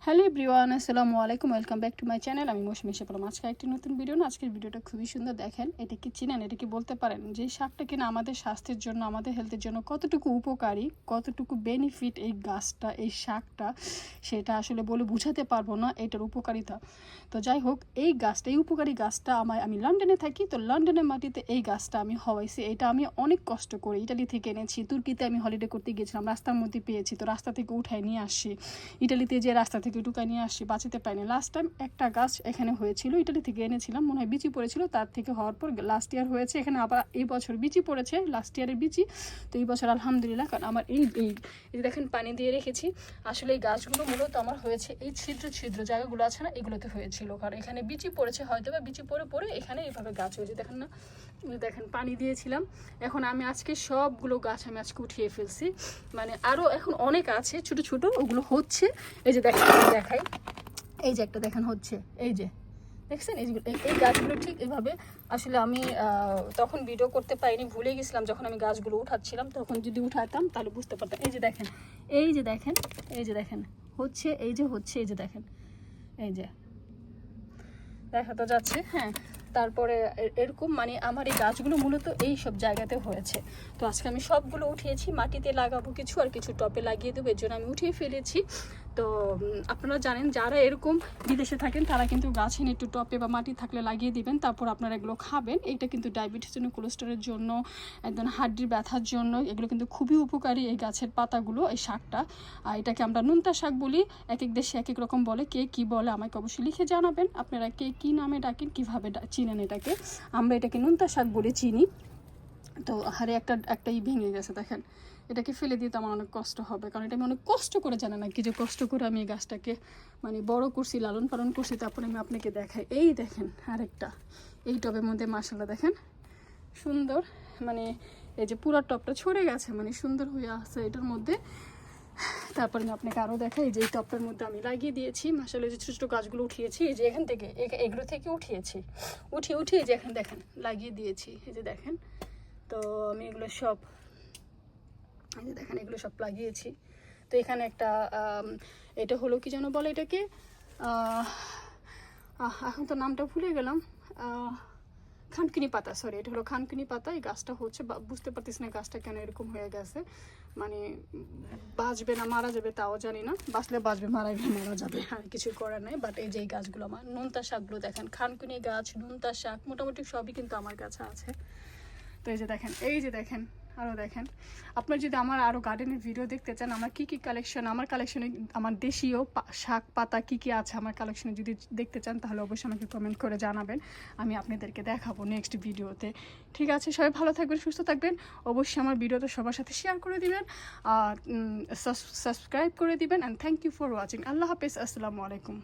Hello everyone, আসসালামু আলাইকুম, welcome back to my channel. আমি মৌসুমী এসে পেলাম আজকে একটি নতুন ভিডিও না। আজকের ভিডিওটা খুবই সুন্দর। দেখেন, এটা কি চিনেন? এটা কি বলতে পারেন যে শাকটা কিনা আমাদের স্বাস্থ্যের জন্য, আমাদের হেলথের জন্য কতটুকু উপকারী, কতটুকু বেনিফিট এই গাছটা, এই শাকটা, সেটা আসলে বলে বুঝাতে পারবো না এটার উপকারিতা। তো যাই হোক, এই গাছটা, এই উপকারী গাছটা আমি লন্ডনে থাকি, তো লন্ডনের মাটিতে এই গাছটা আমি হওয়াইছি। এটা আমি অনেক কষ্ট করে ইটালি থেকে এনেছি। তুর্কিতে আমি হলিডে করতে গিয়েছিলাম, রাস্তার মধ্যে পেয়েছি, তো রাস্তা থেকে উঠায় নিয়ে আসছি। ইটালিতে যে রাস্তা থেকে টুকাই নিয়ে আসছি, বাঁচাতে পারিনি। লাস্ট টাইম একটা গাছ এখানে হয়েছিল, ইটালি থেকে এনেছিলাম, মনে হয় বিচি পড়েছিল, তার থেকে হওয়ার পর লাস্ট ইয়ার হয়েছে এখানে, আবার এই বছর বিচি পড়েছে, লাস্ট ইয়ারের বিচি। তো এই বছর আলহামদুলিল্লাহ, কারণ আমার এই দেখেন পানি দিয়ে রেখেছি। আসলে এই গাছগুলো মূলত আমার হয়েছে এই ছিদ্র ছিদ্র জায়গাগুলো আছে না, এগুলোতে হয়েছিল, কারণ এখানে বিচি পড়েছে হয়তো, বা বিচি পড়ে এখানে এইভাবে গাছ হয়েছে। দেখেন না, দেখেন পানি দিয়েছিলাম। এখন আমি আজকে সবগুলো গাছ আমি আজকে উঠিয়ে ফেলছি, মানে আরও এখন অনেক আছে ছোট ছোট, ওগুলো হচ্ছে। এই যে দেখেন, দেখাই, এই যে একটা দেখেন হচ্ছে, এই যে দেখছেন, এই গাছগুলো ঠিক এইভাবে। আসলে আমি তখন ভিডিও করতে পারিনি, ভুলে গেছিলাম। যখন আমি গাছগুলো উঠাচ্ছিলাম তখন যদি উঠাতাম তাহলে বুঝতে পারতাম। এই যে দেখেন, এই যে দেখেন, এই যে দেখেন হচ্ছে, এই যে হচ্ছে, এই যে দেখেন, এই যে দেখা তো যাচ্ছে। হ্যাঁ, তারপরে এরকম মানে আমার এই গাছগুলো মূলত এই সব জায়গাতে হয়েছে। তো আজকে আমি সবগুলো উঠিয়েছি, মাটিতে লাগাবো কিছু, আর কিছু টপে লাগিয়ে দেবো, এর জন্য আমি উঠিয়ে ফেলেছি। তো আপনারা জানেন, যারা এরকম বিদেশে থাকেন তারা কিন্তু গাছ এনে একটু টপে বা মাটি থাকলে লাগিয়ে দিবেন, তারপর আপনারা এগুলো খাবেন। এটা কিন্তু ডায়াবেটিসের জন্য, কোলেস্টেরলের জন্য, একদম হাড্ডির ব্যথার জন্য এগুলো কিন্তু খুবই উপকারী। এই গাছের পাতাগুলো, এই শাকটা, এটাকে আমরা নুনতা শাক বলি, এক এক দেশে এক এক রকম বলে, কে কী বলে আমাকে অবশ্যই লিখে জানাবেন। আপনারা কে কী নামে ডাকেন, কীভাবে চিনেন এটাকে। আমরা এটাকে নুনতা শাক বলে চিনি। তো হারে একটাই ভেঙে গেছে, দেখেন। এটাকে ফেলে দিতে আমার অনেক কষ্ট হবে, কারণ এটা আমি অনেক কষ্ট করে, জানে না কি যে কষ্ট করে আমি এই গাছটাকে মানে বড় করছি, লালন পালন করছি। তারপরে আমি আপনাকে দেখাই, এই দেখেন আরেকটা, এই টবের মধ্যে মাশাআল্লাহ দেখেন সুন্দর, মানে এই যে পুরো টবটা ছড়ে গেছে, মানে সুন্দর হয়ে আসছে এটার মধ্যে। তারপরে আমি আপনাকে আরও দেখাই, যে এই টবটার মধ্যে আমি লাগিয়ে দিয়েছি মাশাআল্লাহ, যে ছোটো ছোটো গাছগুলো উঠিয়েছি, এই যে এখান থেকে, এগুলো থেকে উঠিয়েছি, উঠিয়ে যে এখানে দেখেন লাগিয়ে দিয়েছি, এই যে দেখেন। তো আমি এগুলো সব, এই যে দেখেন এগুলো সব লাগিয়েছি। তো এখানে একটা এটা হলো কি যেন বলে এটাকে, এখন তো নামটা ভুলে গেলাম, খানকিনি পাতা, সরি, এটা হলো খানকিনি পাতা। এই গাছটা হচ্ছে, বুঝতে পারতেছি না গাছটা কেন এরকম হয়ে গেছে, মানে বাঁচবে না মারা যাবে তাও জানি না। বাঁচলে বাঁচবে, মারা গেলে মারা যাবে, আর কিছু করার নেই। বাট এই যে এই গাছগুলো আমার, নোনতা শাকগুলো দেখেন, খানকুনি গাছ, নোনতা শাক, মোটামুটি সবই কিন্তু আমার কাছে আছে। তো এই যে দেখেন, এই যে দেখেন, আরও দেখেন। আপনার যদি আমার আরও গার্ডেনের ভিডিও দেখতে চান, আমার কী কী কালেকশন, আমার কালেকশনে আমার দেশীয় শাক পাতা কী কী আছে আমার কালেকশনে যদি দেখতে চান, তাহলে অবশ্যই আমাকে কমেন্ট করে জানাবেন, আমি আপনাদেরকে দেখাবো নেক্সট ভিডিওতে। ঠিক আছে, সবাই ভালো থাকবেন, সুস্থ থাকবেন। অবশ্যই আমার ভিডিওটা সবার সাথে শেয়ার করে দিবেন, সাবস্ক্রাইব করে দিবেন। And thank you for watching. আল্লাহ হাফেজ, আসসালামু আলাইকুম।